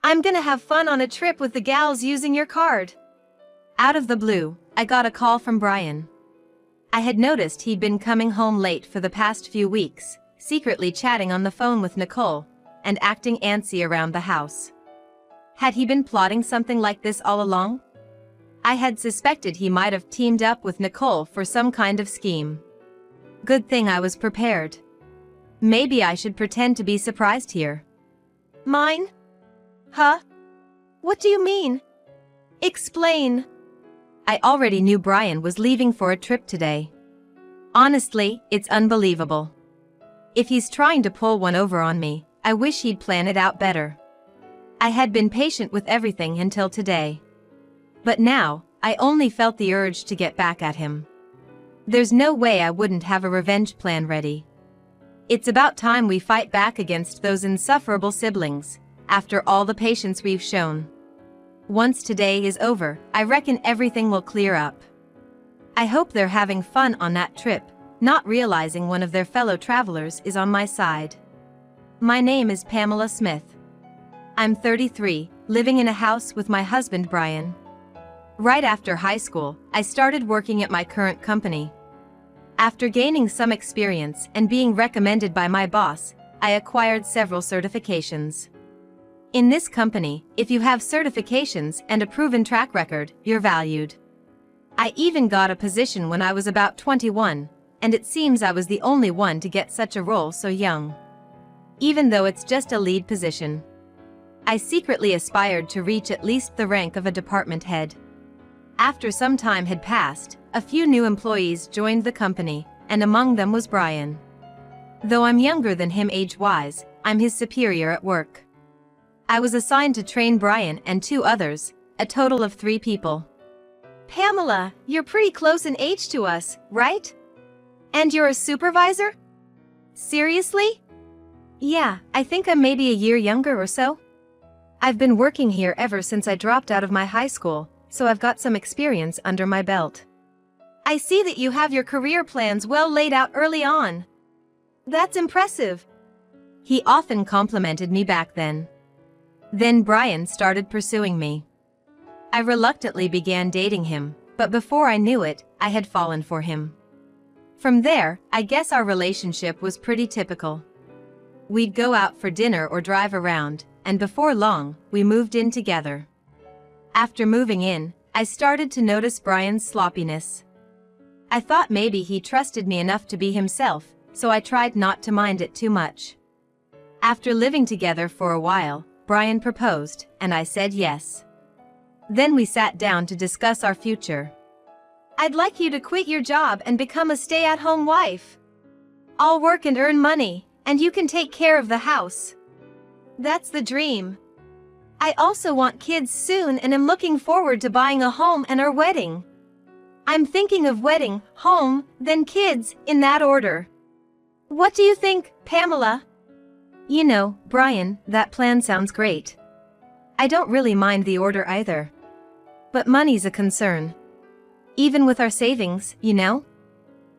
I'm gonna have fun on a trip with the gals using your card. Out of the blue, I got a call from Brian. I had noticed he'd been coming home late for the past few weeks, secretly chatting on the phone with Nicole, and acting antsy around the house. Had he been plotting something like this all along? I had suspected he might have teamed up with Nicole for some kind of scheme. Good thing I was prepared. Maybe I should pretend to be surprised here. Mine? Huh? What do you mean? Explain. I already knew Brian was leaving for a trip today. Honestly, it's unbelievable. If he's trying to pull one over on me, I wish he'd plan it out better. I had been patient with everything until today. But now, I only felt the urge to get back at him. There's no way I wouldn't have a revenge plan ready. It's about time we fight back against those insufferable siblings, after all the patience we've shown. Once today is over, I reckon everything will clear up. I hope they're having fun on that trip, not realizing one of their fellow travelers is on my side. My name is Pamela Smith. I'm 33, living in a house with my husband Brian. Right after high school, I started working at my current company. After gaining some experience and being recommended by my boss, I acquired several certifications. In this company, if you have certifications and a proven track record, you're valued. I even got a position when I was about 21, and it seems I was the only one to get such a role so young. Even though it's just a lead position. I secretly aspired to reach at least the rank of a department head. After some time had passed, a few new employees joined the company, and among them was Brian. Though I'm younger than him age-wise, I'm his superior at work. I was assigned to train Brian and 2 others, a total of 3 people. Pamela, you're pretty close in age to us, right? And you're a supervisor? Seriously? Yeah, I think I'm maybe a year younger or so. I've been working here ever since I dropped out of my high school, so I've got some experience under my belt. I see that you have your career plans well laid out early on. That's impressive. He often complimented me back then. Then Brian started pursuing me. I reluctantly began dating him, but before I knew it, I had fallen for him. From there, I guess our relationship was pretty typical. We'd go out for dinner or drive around, and before long, we moved in together. After moving in, I started to notice Brian's sloppiness. I thought maybe he trusted me enough to be himself, so I tried not to mind it too much. After living together for a while, Brian proposed, and I said yes. Then we sat down to discuss our future. I'd like you to quit your job and become a stay-at-home wife. I'll work and earn money, and you can take care of the house. That's the dream. I also want kids soon and am looking forward to buying a home and our wedding. I'm thinking of wedding, home, then kids, in that order. What do you think, Pamela? You know, Brian, that plan sounds great. I don't really mind the order either. But money's a concern. Even with our savings, you know?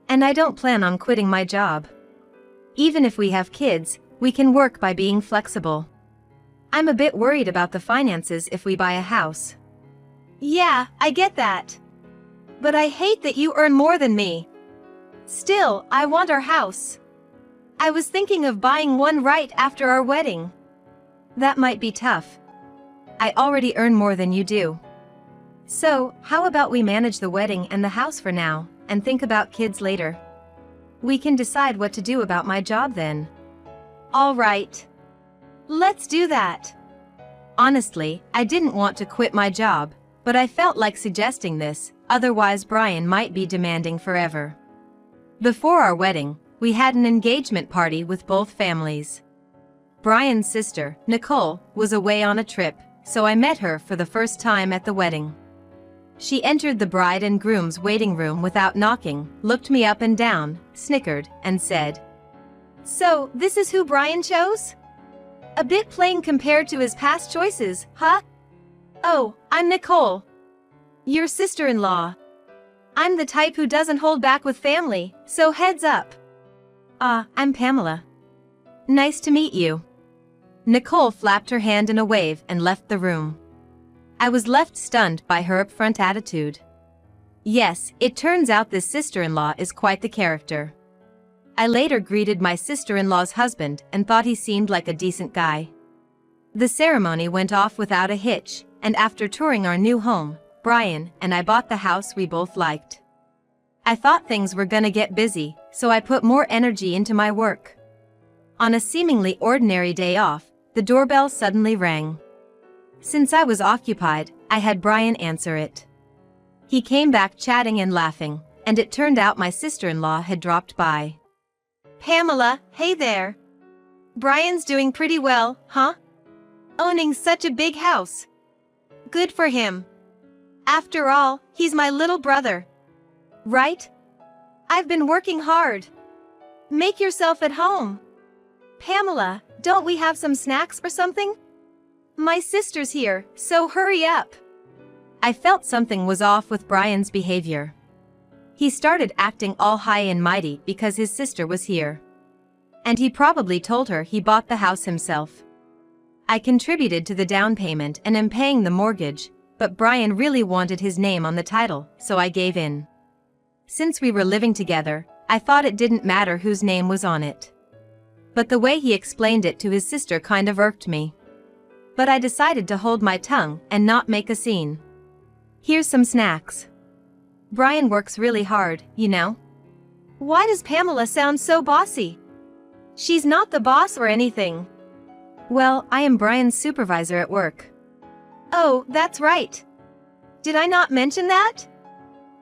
And I don't plan on quitting my job. Even if we have kids, we can work by being flexible. I'm a bit worried about the finances if we buy a house. Yeah, I get that. But I hate that you earn more than me. Still, I want our house. I was thinking of buying one right after our wedding. That might be tough. I already earn more than you do. So, how about we manage the wedding and the house for now, and think about kids later? We can decide what to do about my job then. All right. Let's do that. Honestly, I didn't want to quit my job, but I felt like suggesting this, otherwise Brian might be demanding forever. Before our wedding, we had an engagement party with both families. Brian's sister, Nicole, was away on a trip, so I met her for the first time at the wedding. She entered the bride and groom's waiting room without knocking, looked me up and down, snickered, and said, "So, this is who Brian chose? A bit plain compared to his past choices, huh? Oh, I'm Nicole. Your sister-in-law. I'm the type who doesn't hold back with family, so heads up." I'm Pamela. Nice to meet you. Nicole flapped her hand in a wave and left the room. I was left stunned by her upfront attitude. Yes, it turns out this sister-in-law is quite the character. I later greeted my sister-in-law's husband and thought he seemed like a decent guy. The ceremony went off without a hitch, and after touring our new home, Brian and I bought the house we both liked. I thought things were gonna get busy, so I put more energy into my work. On a seemingly ordinary day off, the doorbell suddenly rang. Since I was occupied, I had Brian answer it. He came back chatting and laughing, and it turned out my sister-in-law had dropped by. "Pamela, hey there. Brian's doing pretty well, huh? Owning such a big house. Good for him. After all, he's my little brother. Right? I've been working hard. Make yourself at home. Pamela, don't we have some snacks or something? My sister's here, so hurry up." I felt something was off with Brian's behavior. He started acting all high and mighty because his sister was here. And he probably told her he bought the house himself. I contributed to the down payment and am paying the mortgage, but Brian really wanted his name on the title, so I gave in. Since we were living together, I thought it didn't matter whose name was on it. But the way he explained it to his sister kind of irked me. But I decided to hold my tongue and not make a scene. "Here's some snacks. Brian works really hard, you know." Why does Pamela sound so bossy? She's not the boss or anything. Well, I am Brian's supervisor at work. Oh, that's right. Did I not mention that?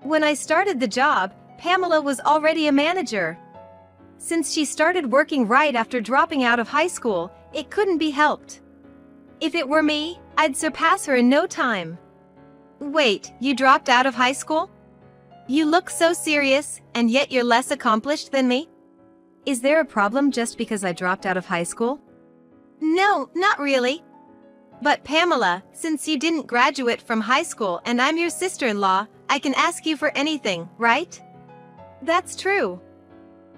When I started the job, Pamela was already a manager. Since she started working right after dropping out of high school, it couldn't be helped. If it were me, I'd surpass her in no time. Wait, you dropped out of high school? You look so serious, and yet you're less accomplished than me? Is there a problem just because I dropped out of high school? No, not really. But Pamela, since you didn't graduate from high school and I'm your sister-in-law, I can ask you for anything, right? That's true.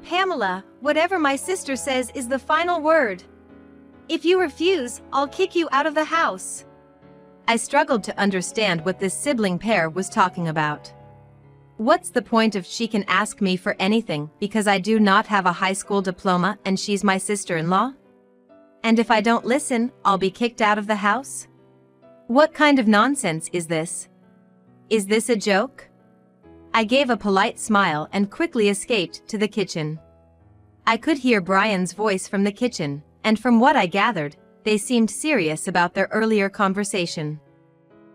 Pamela, whatever my sister says is the final word. If you refuse, I'll kick you out of the house. I struggled to understand what this sibling pair was talking about. What's the point if she can ask me for anything because I do not have a high school diploma and she's my sister-in-law? And if I don't listen, I'll be kicked out of the house? What kind of nonsense is this? Is this a joke? I gave a polite smile and quickly escaped to the kitchen. I could hear Brian's voice from the kitchen, and from what I gathered, they seemed serious about their earlier conversation.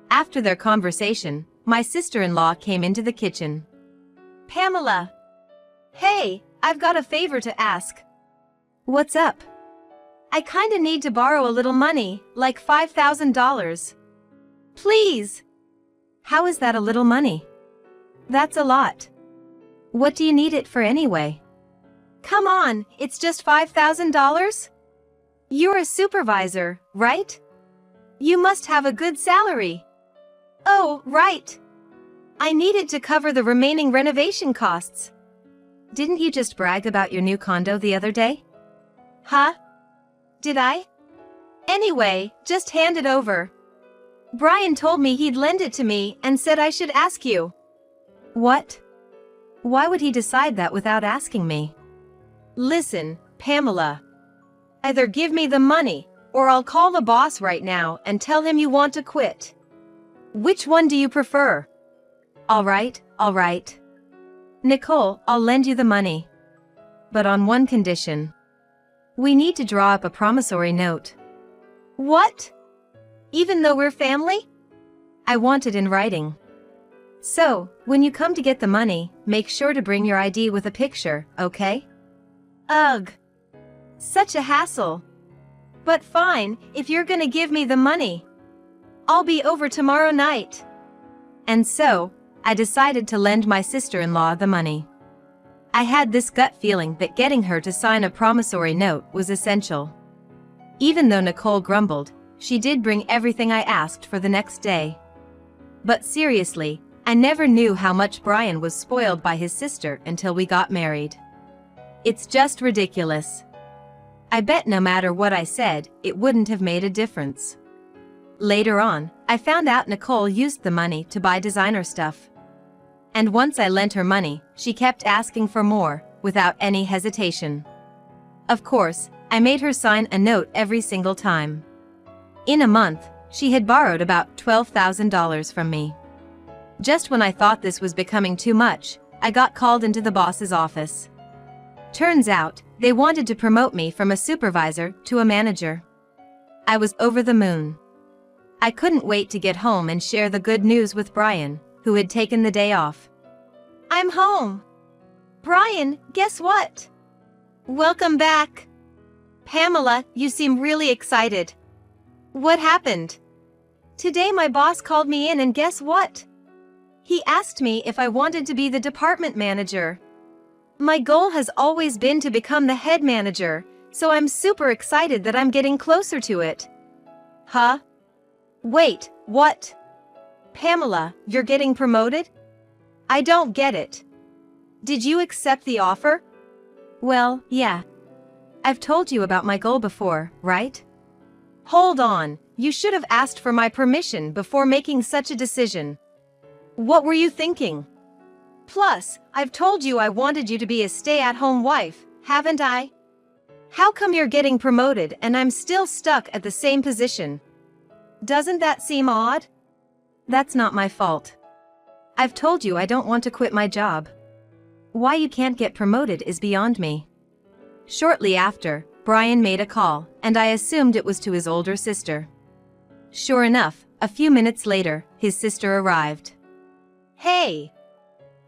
After their conversation, my sister-in-law came into the kitchen. Pamela! Hey, I've got a favor to ask. What's up? I kinda need to borrow a little money, like $5,000. Please! How is that a little money? That's a lot. What do you need it for anyway? Come on, it's just $5,000? You're a supervisor, right? You must have a good salary. Oh, right. I need it to cover the remaining renovation costs. Didn't you just brag about your new condo the other day? Huh? Did I? Anyway, just hand it over. Brian told me he'd lend it to me and said I should ask you. What? Why would he decide that without asking me? Listen, Pamela. Either give me the money, or I'll call the boss right now and tell him you want to quit. Which one do you prefer? All right. Nicole, I'll lend you the money. But on one condition. We need to draw up a promissory note. What? Even though we're family? I want it in writing. So, when you come to get the money, make sure to bring your ID with a picture, okay? Ugh. Such a hassle. But fine, if you're gonna give me the money. I'll be over tomorrow night. And so, I decided to lend my sister-in-law the money. I had this gut feeling that getting her to sign a promissory note was essential. Even though Nicole grumbled, she did bring everything I asked for the next day. But seriously, I never knew how much Brian was spoiled by his sister until we got married. It's just ridiculous. I bet no matter what I said, it wouldn't have made a difference. Later on, I found out Nicole used the money to buy designer stuff. And once I lent her money, she kept asking for more, without any hesitation. Of course, I made her sign a note every single time. In a month, she had borrowed about $12,000 from me. Just when I thought this was becoming too much, I got called into the boss's office. Turns out, they wanted to promote me from a supervisor to a manager. I was over the moon. I couldn't wait to get home and share the good news with Brian, who had taken the day off. I'm home. Brian, guess what? Welcome back. Pamela, you seem really excited. What happened? Today my boss called me in and guess what? He asked me if I wanted to be the department manager. My goal has always been to become the head manager, so I'm super excited that I'm getting closer to it. Huh? Wait, what? Pamela, you're getting promoted? I don't get it. Did you accept the offer? Well, yeah. I've told you about my goal before, right? Hold on, you should have asked for my permission before making such a decision. What were you thinking? Plus, I've told you I wanted you to be a stay-at-home wife, haven't I? How come you're getting promoted and I'm still stuck at the same position? Doesn't that seem odd? That's not my fault. I've told you I don't want to quit my job. Why you can't get promoted is beyond me. Shortly after, Brian made a call, and I assumed it was to his older sister. Sure enough, a few minutes later, his sister arrived. Hey!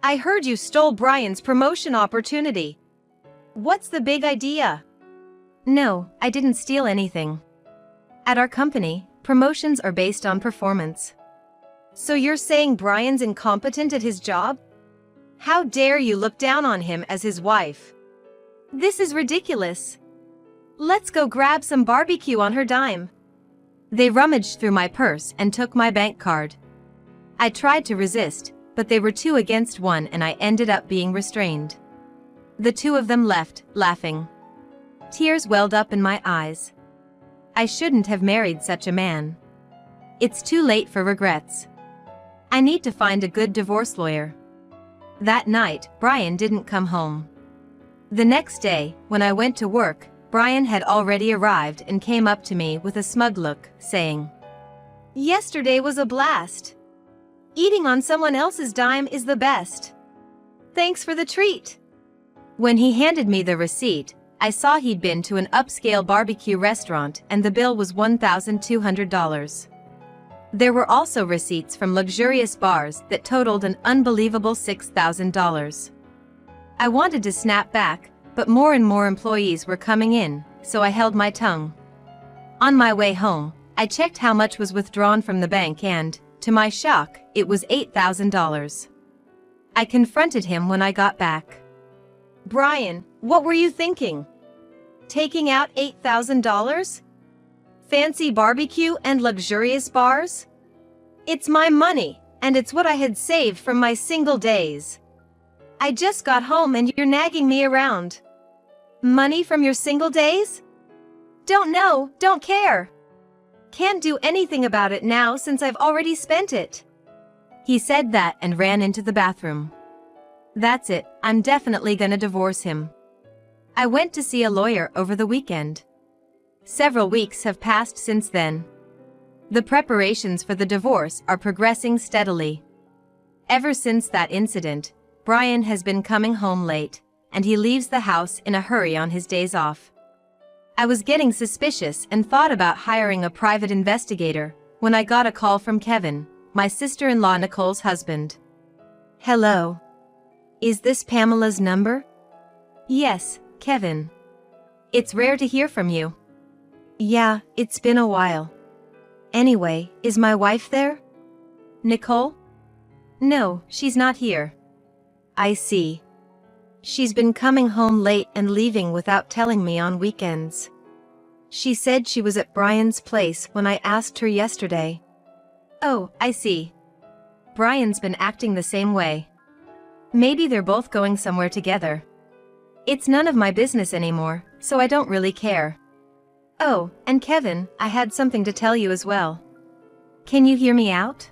I heard you stole Brian's promotion opportunity. What's the big idea? No, I didn't steal anything. At our company, promotions are based on performance. So you're saying Brian's incompetent at his job? How dare you look down on him as his wife? This is ridiculous. Let's go grab some barbecue on her dime. They rummaged through my purse and took my bank card. I tried to resist, but they were 2 against 1 and I ended up being restrained. The 2 of them left, laughing. Tears welled up in my eyes. I shouldn't have married such a man. It's too late for regrets. I need to find a good divorce lawyer. That night, Brian didn't come home. The next day, when I went to work, Brian had already arrived and came up to me with a smug look, saying, "Yesterday was a blast. Eating on someone else's dime is the best. Thanks for the treat." When he handed me the receipt, I saw he'd been to an upscale barbecue restaurant and the bill was $1,200. There were also receipts from luxurious bars that totaled an unbelievable $6,000. I wanted to snap back, but more and more employees were coming in, so I held my tongue. On my way home, I checked how much was withdrawn from the bank and, to my shock, it was $8,000. I confronted him when I got back. "Brian, what were you thinking? Taking out $8,000? Fancy barbecue and luxurious bars? It's my money, and it's what I had saved from my single days. I just got home and you're nagging me around. Money from your single days? Don't know, don't care. Can't do anything about it now since I've already spent it." He said that and ran into the bathroom. That's it, I'm definitely gonna divorce him. I went to see a lawyer over the weekend. Several weeks have passed since then. The preparations for the divorce are progressing steadily. Ever since that incident, Brian has been coming home late, and he leaves the house in a hurry on his days off. I was getting suspicious and thought about hiring a private investigator when I got a call from Kevin, my sister-in-law Nicole's husband. "Hello. Is this Pamela's number?" "Yes, Kevin. It's rare to hear from you." "Yeah, it's been a while. Anyway, is my wife there?" "Nicole? No, she's not here." "I see. She's been coming home late and leaving without telling me on weekends. She said she was at Brian's place when I asked her yesterday." "Oh, I see. Brian's been acting the same way. Maybe they're both going somewhere together. It's none of my business anymore, so I don't really care. Oh, and Kevin, I had something to tell you as well. Can you hear me out?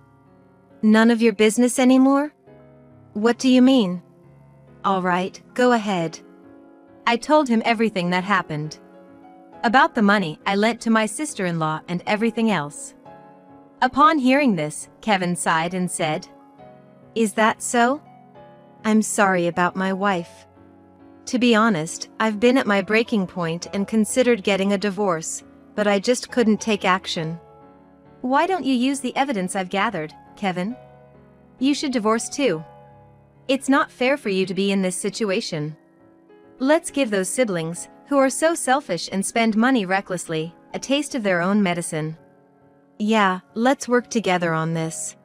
None of your business anymore? What do you mean? All right, go ahead. I told him everything that happened. About the money I lent to my sister-in-law and everything else. Upon hearing this, Kevin sighed and said, "Is that so? I'm sorry about my wife. To be honest, I've been at my breaking point and considered getting a divorce, but I just couldn't take action." Why don't you use the evidence I've gathered, Kevin? You should divorce too. It's not fair for you to be in this situation. Let's give those siblings, who are so selfish and spend money recklessly, a taste of their own medicine. Yeah, let's work together on this.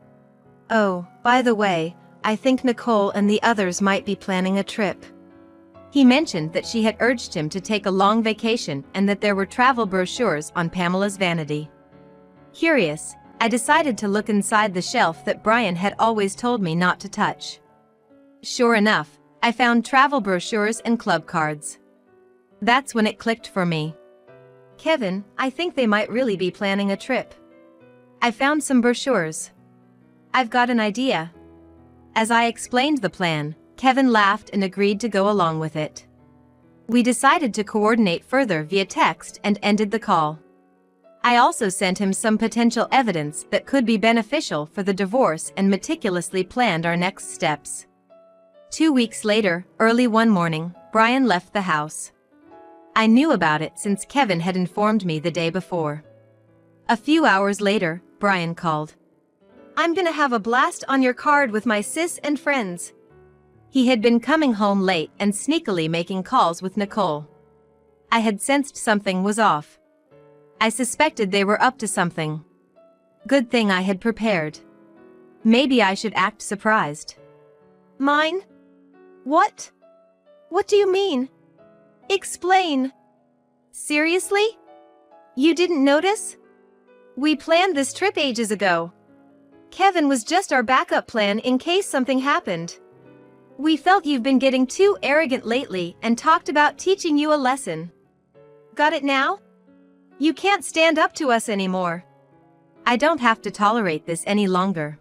Oh, by the way, I think Nicole and the others might be planning a trip. He mentioned that she had urged him to take a long vacation and that there were travel brochures on Pamela's vanity. Curious, I decided to look inside the shelf that Brian had always told me not to touch. Sure enough, I found travel brochures and club cards. That's when it clicked for me. Kevin, I think they might really be planning a trip. I found some brochures. I've got an idea. As I explained the plan, Kevin laughed and agreed to go along with it. We decided to coordinate further via text and ended the call. I also sent him some potential evidence that could be beneficial for the divorce and meticulously planned our next steps. 2 weeks later, early one morning, Brian left the house. I knew about it since Kevin had informed me the day before. A few hours later, Brian called. "I'm gonna have a blast on your card with my sis and friends." He had been coming home late and sneakily making calls with Nicole. I had sensed something was off. I suspected they were up to something. Good thing I had prepared. Maybe I should act surprised. "Mine? What? What do you mean? Explain." "Seriously? You didn't notice? We planned this trip ages ago. Kevin was just our backup plan in case something happened. We felt you've been getting too arrogant lately and talked about teaching you a lesson. Got it now? You can't stand up to us anymore. I don't have to tolerate this any longer.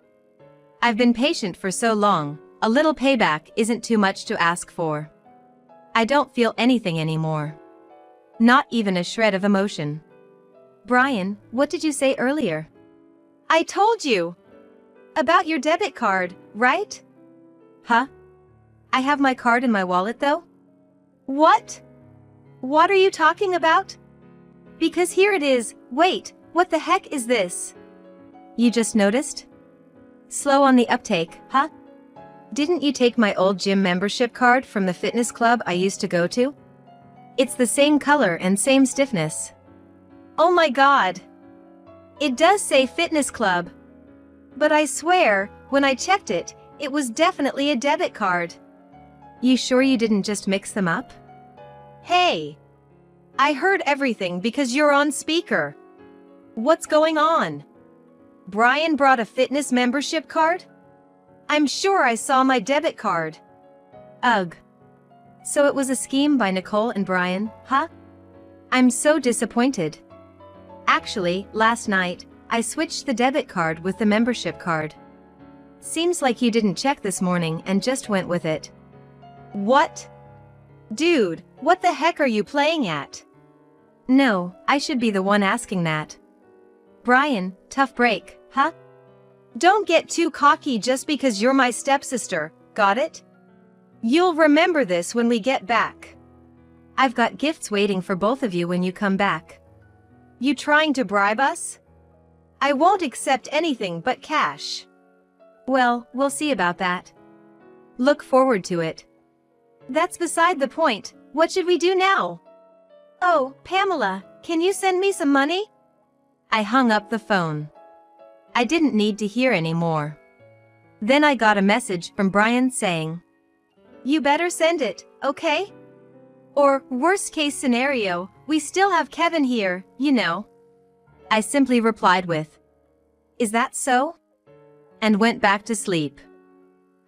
I've been patient for so long, a little payback isn't too much to ask for. I don't feel anything anymore. Not even a shred of emotion." "Brian, what did you say earlier?" "I told you. About your debit card, right?" "Huh? I have my card in my wallet though." "What? What are you talking about?" "Because here it is. Wait, what the heck is this?" "You just noticed? Slow on the uptake, huh? Didn't you take my old gym membership card from the fitness club I used to go to? It's the same color and same stiffness." "Oh my God. It does say fitness club. But I swear, when I checked it, it was definitely a debit card." "You sure you didn't just mix them up?" "Hey! I heard everything because you're on speaker. What's going on? Brian brought a fitness membership card? I'm sure I saw my debit card." Ugh. So it was a scheme by Nicole and Brian, huh? I'm so disappointed. Actually, last night, I switched the debit card with the membership card. Seems like you didn't check this morning and just went with it. What? Dude, what the heck are you playing at? No, I should be the one asking that. Brian, tough break, huh? Don't get too cocky just because you're my stepsister, got it? You'll remember this when we get back. I've got gifts waiting for both of you when you come back. You trying to bribe us? I won't accept anything but cash. Well, we'll see about that. Look forward to it. That's beside the point. What should we do now? Oh, Pamela, can you send me some money? I hung up the phone. I didn't need to hear any more. Then I got a message from Brian saying, "You better send it, okay? Or, worst case scenario, we still have Kevin here, you know." I simply replied with, "Is that so?" and went back to sleep.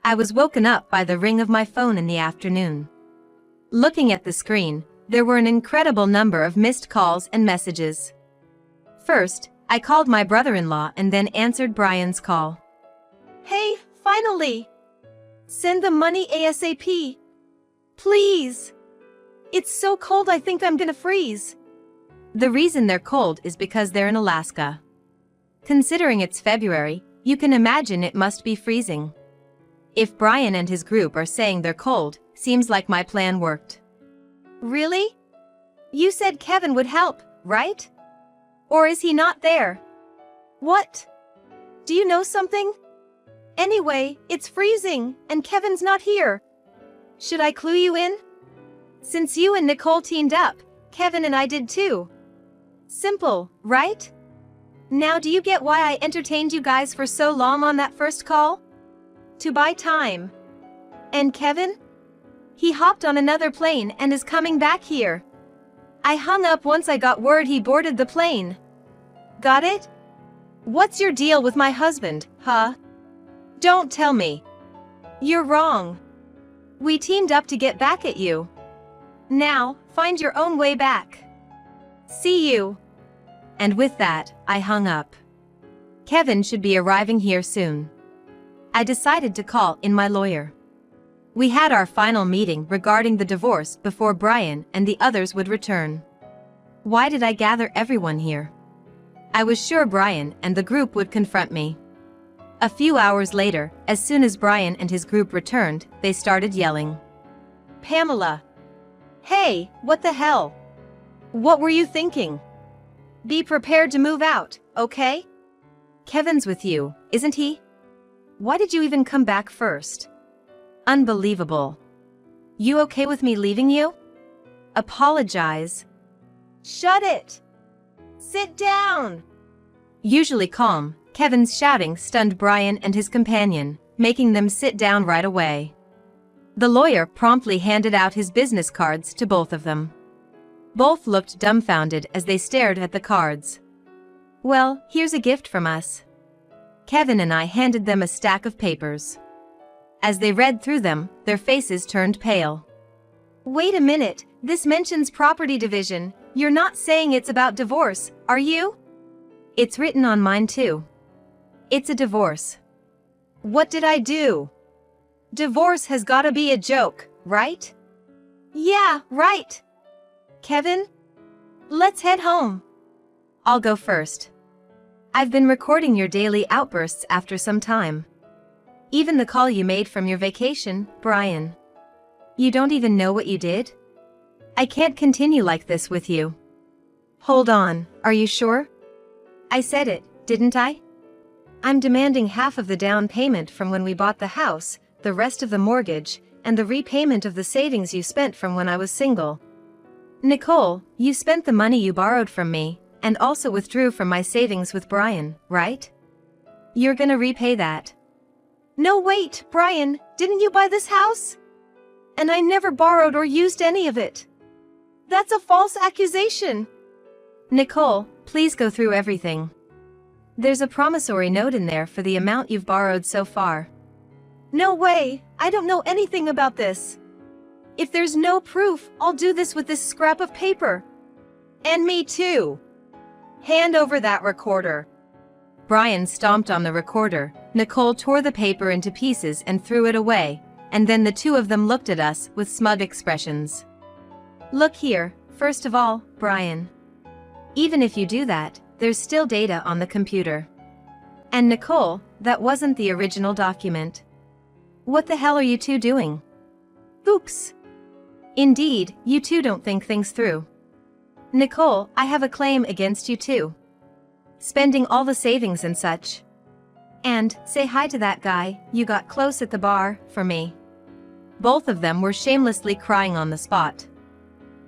I was woken up by the ring of my phone in the afternoon. Looking at the screen, there were an incredible number of missed calls and messages. First, I called my brother-in-law and then answered Brian's call. Hey, finally! Send the money ASAP. Please! It's so cold I think I'm gonna freeze. The reason they're cold is because they're in Alaska. Considering it's February, you can imagine it must be freezing. If Brian and his group are saying they're cold, seems like my plan worked. Really? You said Kevin would help, right? Or is he not there? What? Do you know something? Anyway, it's freezing, and Kevin's not here. Should I clue you in? Since you and Nicole teamed up, Kevin and I did too. Simple, right? Now do you get why I entertained you guys for so long on that first call? To buy time. And Kevin? He hopped on another plane and is coming back here. I hung up once I got word he boarded the plane. Got it? What's your deal with my husband, huh? Don't tell me. You're wrong. We teamed up to get back at you. Now, find your own way back. See you. And with that, I hung up. Kevin should be arriving here soon. I decided to call in my lawyer. We had our final meeting regarding the divorce before Brian and the others would return. Why did I gather everyone here? I was sure Brian and the group would confront me. A few hours later, as soon as Brian and his group returned, they started yelling. Pamela! Hey, what the hell? What were you thinking? Be prepared to move out, okay? Kevin's with you, isn't he? Why did you even come back first? Unbelievable. You okay with me leaving you? Apologize. Shut it! Sit down! Usually calm, Kevin's shouting stunned Brian and his companion, making them sit down right away. The lawyer promptly handed out his business cards to both of them. Both looked dumbfounded as they stared at the cards. Well, here's a gift from us. Kevin and I handed them a stack of papers. As they read through them, their faces turned pale. Wait a minute, this mentions property division. You're not saying it's about divorce, are you? It's written on mine too. It's a divorce. What did I do? Divorce has gotta be a joke, right? Yeah, right. Kevin? Let's head home. I'll go first. I've been recording your daily outbursts after some time. Even the call you made from your vacation, Brian. You don't even know what you did? I can't continue like this with you. Hold on, are you sure? I said it, didn't I? I'm demanding half of the down payment from when we bought the house, the rest of the mortgage, and the repayment of the savings you spent from when I was single. Nicole, you spent the money you borrowed from me, and also withdrew from my savings with Brian, right? You're gonna repay that. No wait, Brian, didn't you buy this house? And I never borrowed or used any of it. That's a false accusation. Nicole, please go through everything. There's a promissory note in there for the amount you've borrowed so far. No way, I don't know anything about this. If there's no proof, I'll do this with this scrap of paper. And me too. Hand over that recorder. Brian stomped on the recorder, Nicole tore the paper into pieces and threw it away, and then the two of them looked at us with smug expressions. Look here, first of all, Brian. Even if you do that, there's still data on the computer. And Nicole, that wasn't the original document. What the hell are you two doing? Oops. Indeed, you two don't think things through. Nicole, I have a claim against you too. Spending all the savings and such. And, say hi to that guy you got close at the bar, for me. Both of them were shamelessly crying on the spot.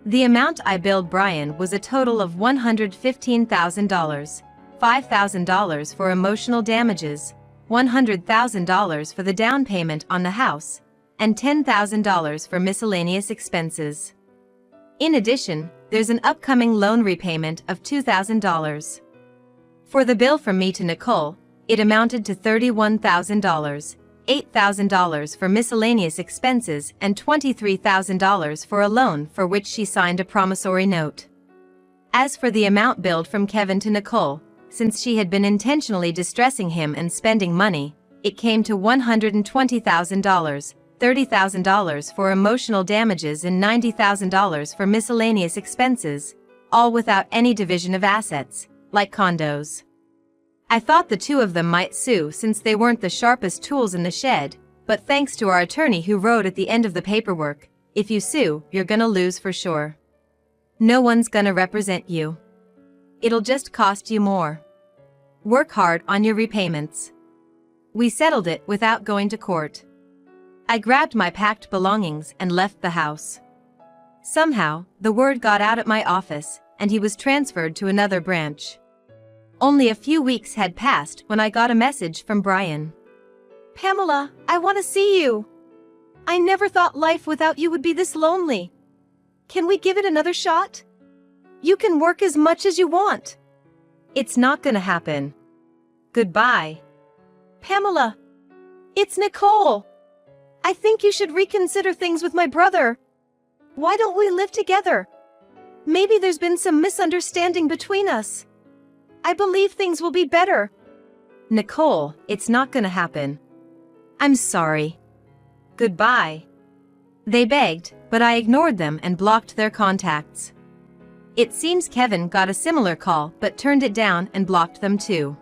The amount I billed Brian was a total of $115,000, $5,000 for emotional damages, $100,000 for the down payment on the house, and $10,000 for miscellaneous expenses. In addition, there's an upcoming loan repayment of $2,000. For the bill from me to Nicole, it amounted to $31,000, $8,000 for miscellaneous expenses and $23,000 for a loan for which she signed a promissory note. As for the amount billed from Kevin to Nicole, since she had been intentionally distressing him and spending money, it came to $120,000, $30,000 for emotional damages and $90,000 for miscellaneous expenses, all without any division of assets, like condos. I thought the two of them might sue since they weren't the sharpest tools in the shed, but thanks to our attorney who wrote at the end of the paperwork, if you sue, you're gonna lose for sure. No one's gonna represent you. It'll just cost you more. Work hard on your repayments. We settled it without going to court. I grabbed my packed belongings and left the house. Somehow, the word got out at my office, and he was transferred to another branch. Only a few weeks had passed when I got a message from Brian. Pamela, I want to see you. I never thought life without you would be this lonely. Can we give it another shot? You can work as much as you want. It's not gonna happen. Goodbye. Pamela. It's Nicole. I think you should reconsider things with my brother. Why don't we live together? Maybe there's been some misunderstanding between us. I believe things will be better. Nicole, it's not gonna happen. I'm sorry. Goodbye. They begged, but I ignored them and blocked their contacts. It seems Kevin got a similar call but turned it down and blocked them too.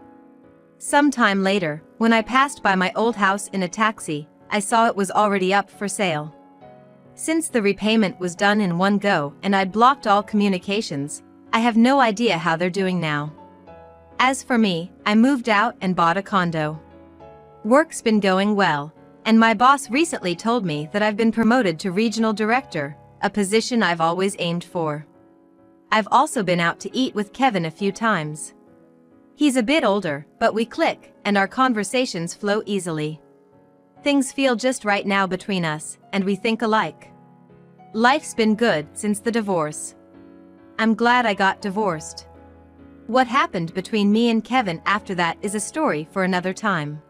Some time later, when I passed by my old house in a taxi, I saw it was already up for sale. Since the repayment was done in one go and I'd blocked all communications, I have no idea how they're doing now. As for me, I moved out and bought a condo. Work's been going well, and my boss recently told me that I've been promoted to regional director, a position I've always aimed for. I've also been out to eat with Kevin a few times. He's a bit older, but we click, and our conversations flow easily. Things feel just right now between us, and we think alike. Life's been good since the divorce. I'm glad I got divorced. What happened between me and Kevin after that is a story for another time.